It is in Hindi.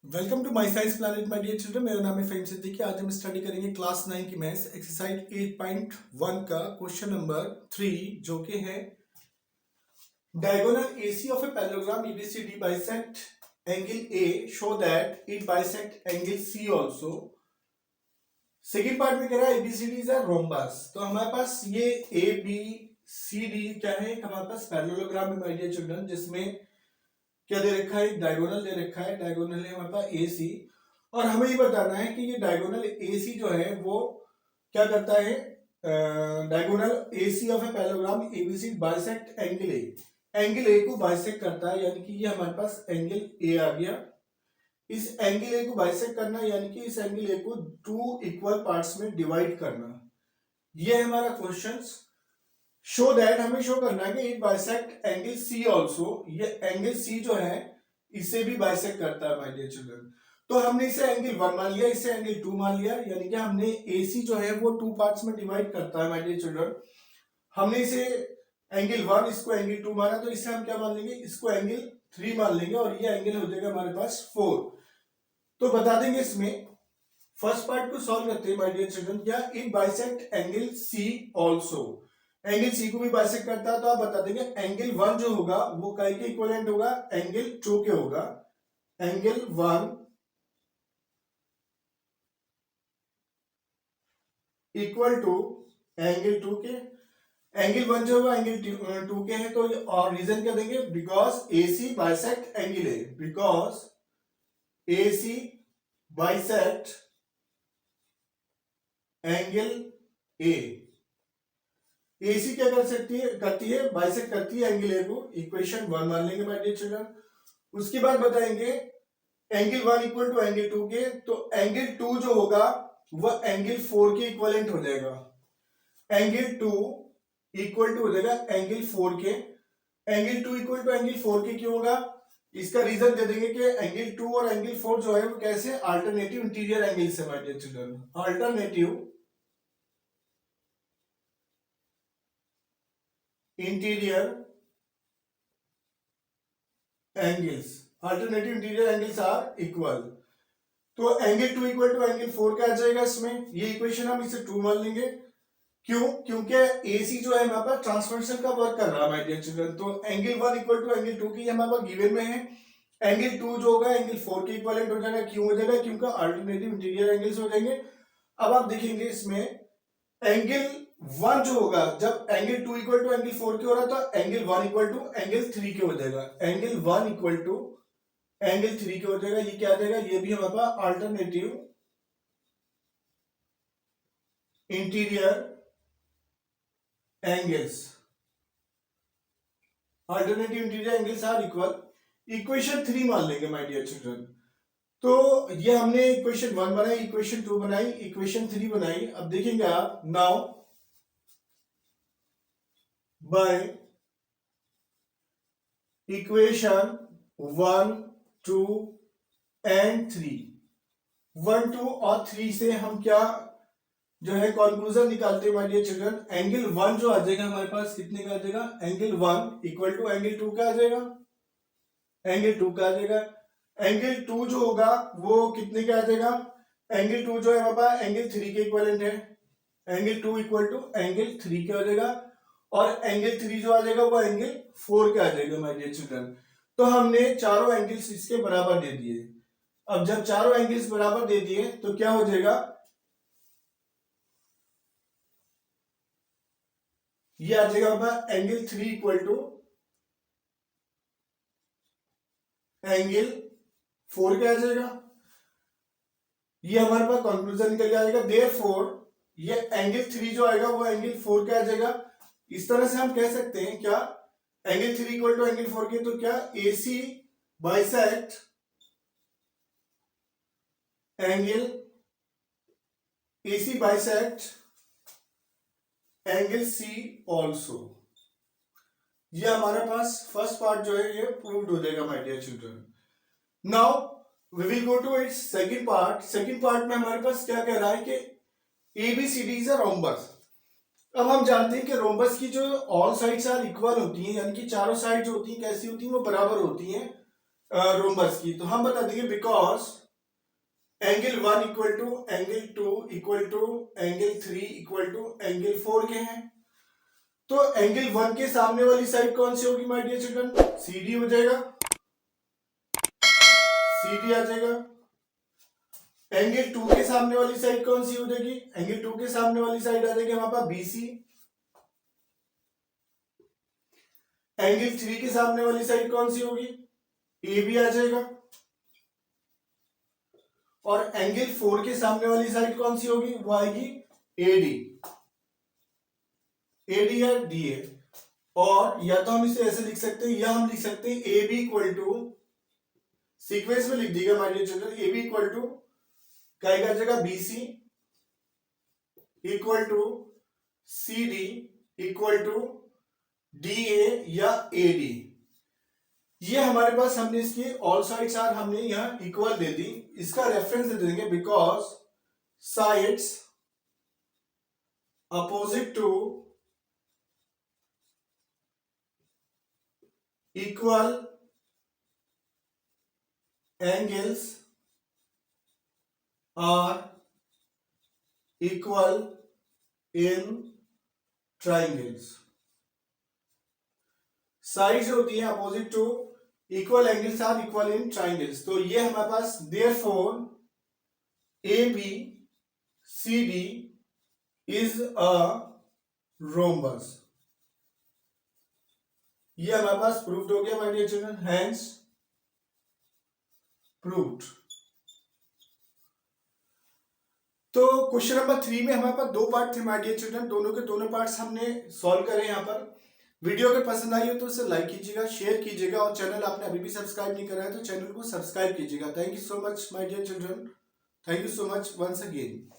Welcome to my science planet my dear children. मेरा नाम है फहीम सिद्दीकी। आज हम स्टडी करेंगे क्लास 9 की मैथ्स एक्सरसाइज 8.1 का क्वेश्चन नंबर 3, जो कि है diagonal AC of a parallelogram ABCD bisect angle A show that it bisect angle C also. Second part में कह रहा है एबीसीडी इज अ रोम्बस। तो हमारे पास ये ए बी सी डी क्या है, हमारे पास पैरेललोग्राम है माय डियर चिल्ड्रन, जिसमें क्या दे रखा है, डायगोनल दे रखा है। डायगोनल है हमारे पास ए सी, और हमें ये बताना है कि ये डायगोनल ए सी जो है वो क्या करता है। Diagonal A C of a parallelogram ABC bisect angle A, angle A को बाइसेक्ट करता है, यानी कि ये हमारे पास एंगल ए आ गया। इस एंगल ए को बाइसेक्ट करना यानी कि इस एंगल ए को टू इक्वल पार्ट्स में डिवाइड करना, ये है हमारा क्वेश्चन। शो दैट, हमें शो करना है कि it bisect angle C also, ये एंगल सी जो है इसे भी बाइसेक्ट करता है माय डियर चिल्ड्रन। तो हमने इसे एंगल 1 मान लिया, इसे एंगल 2 मान लिया, यानी कि हमने एसी जो है वो टू पार्ट्स में डिवाइड करता है माय डियर चिल्ड्रन। हमने इसे एंगल 1, इसको एंगल 2 माना, तो इसे हम क्या मान लेंगे, इसको एंगल 3 मान लेंगे, और ये एंगल हो जाएगा हमारे पास 4। तो बता देंगे इसमें फर्स्ट पार्ट को सॉल्व करते हैं माय डियर चिल्ड्रन। क्या it bisect angle C also, angle C को भी बाइसेक्ट करता है। तो आप बता देंगे एंगल 1 जो होगा वो काय के इक्विवेलेंट होगा, एंगल 2 के होगा। एंगल 1 इक्वल टू एंगल 2 के, एंगल 1 जो होगा एंगल 2 के है। तो और रीजन क्या देंगे, because A C bisect angle A, because A C bisect angle A. AC क्या कर सकती है, करती है, बाइसेक्ट करती है एंगल ए को। इक्वेशन 1 मान लेंगे माय डियर चिल्ड्रन। उसके बाद बताएंगे एंगल 1 इक्वल टू एंगल 2 के, तो एंगल 2 जो होगा वह एंगल 4 के इक्विवेलेंट हो जाएगा। एंगल 2 इक्वल टू हो जाएगा एंगल 4 के। एंगल 2 इक्वल टू एंगल 4 के क्यों होगा, इसका रीजन दे देंगे कि एंगल 2 और एंगल 4 जो है वो कैसे अल्टरनेटिव इंटीरियर एंगल से my dear children. Alternative interior angles, alternative interior angles are equal. तो एंगल 2 इक्वल टू एंगल 4 क्या आ जाएगा इसमें, ये इक्वेशन हम इसे 2 मान लेंगे। क्यों, क्योंकि एसी जो है हमारे पास ट्रांसवर्सल का वर्क कर रहा है माय डियर चिल्ड्रन। तो एंगल 1 इक्वल टू एंगल 2 की हमारे पास गिवन में है। एंगल 2 जो होगा एंगल 4 के इक्विवेलेंट हो जाएगा। क्यों हो जाएगा, क्योंकि अल्टरनेटिव इंटीरियर एंगल्स हो जाएंगे। अब आप देखेंगे इसमें एंगल 1 जो होगा, जब एंगल 2 इक्वल टू एंगल 4 के हो रहा था, एंगल 1 इक्वल टू एंगल 3 के हो जाएगा। एंगल 1 इक्वल टू एंगल 3 के हो जाएगा। ये क्या आ जाएगा, ये भी हमारे पास alternative interior angles, alternative interior angles are equal. Equation 3 मान लेंगे माय डियर चिल्ड्रन। तो ये हमने इक्वेशन 1 बनाई, इक्वेशन 2 बनाई, इक्वेशन 3 बनाई। अब देखेंगे आप, नाउ बाय इक्वेशन 1, 2 एंड 3, 1, 2 और 3 से हम क्या जो है कंक्लूजन निकालते हैं माय डियर चिल्ड्रन। एंगल 1 जो आ जाएगा हमारे पास कितने का आ जाएगा, एंगल 1 इक्वल टू एंगल 2 का आ जाएगा, एंगल 2 का आ जाएगा। एंगल 2 जो होगा वो कितने का आ जाएगा, एंगल 2 जो है हमारे पास एंगल 3 के इक्विवेलेंट है। एंगल 2 इक्वल टू एंगल 3 का आ जाएगा, और एंगल 3 जो आ जाएगा वो एंगल 4 का आ जाएगा माय डियर चिल्ड्रन। तो हमने चारों एंगल्स इसके बराबर दे दिए। अब जब चारों एंगल्स बराबर दे दिए तो क्या हो जाएगा, ये आ जाएगा हमारा एंगल 3 इक्वल टू एंगल 4 का आ जाएगा। ये हमारे पास कंक्लूजन निकल के आएगा। देयरफॉर ये एंगल 3 जो आएगा वो एंगल 4 का आ जाएगा। इस तरह से हम कह सकते हैं क्या, एंगल 3 इक्वल टू एंगल 4 के, तो क्या AC bisect angle, AC bisect angle C also. ये हमारे पास फर्स्ट पार्ट जो है ये प्रूव्ड हो जाएगा my dear children. Now we will go to its second part. Second part में हमारे पास क्या कह रहा है कि एबीसीडी इज अ रोम्बस। अब हम जानते हैं कि रोम्बस की जो ऑल साइड्स आर इक्वल होती हैं, यानी कि चारों साइड जो होती हैं कैसी होती हैं, वो बराबर होती हैं। रोम्बस की, तो हम बता देंगे because angle 1 equal to angle 2 equal to angle 3 equal to angle 4 के हैं। तो एंगल 1 के सामने वाली साइड कौन सी होगी माय डियर चिल्ड्रन? CD हो जाएगा, CD आ जाएगा। एंगल 2 के सामने वाली साइड कौन सी हो जाएगी? एंगल 2 के सामने वाली साइड आ जाएगी हमारे पास BC। एंगल 3 के सामने वाली साइड कौन सी होगी? AB आ जाएगा। और एंगल 4 के सामने वाली साइड कौन सी होगी? वो आएगी AD, AD या DA। और या तो हम इसे ऐसे लिख सकते हैं या हम लिख सकते हैं AB इक्वल टू, सीक्वेंस में लिख दीजिएगा my dear children, AB equal to क्या आ जाएगा? BC equal to CD equal to DA या AD। ये हमारे पास, हमने इसकी ऑल साइड्स आर हमने यहां इक्वल दे दी, इसका रेफरेंस दे देंगे because sides opposite to equal angles are equal in triangles. Sides होती है opposite to equal angles are equal in triangles. तो ये हमारे पास therefore AB CD is a rhombus. ये हमारे पास प्रूव्ड हो गया my dear children, hence proved. तो क्वेश्चन नंबर 3 में हमारे पास दो पार्ट थे माय डियर चिल्ड्रन, दोनों के दोनों पार्ट्स हमने सॉल्व करे यहाँ पर। वीडियो अगर पसंद आई हो तो इसे लाइक कीजिएगा, शेयर कीजिएगा, और चैनल आपने अभी भी सब्सक्राइब नहीं करा है तो चैनल को सब्सक्राइब कीजिएगा। Thank you so much my dear children, thank you so much once again.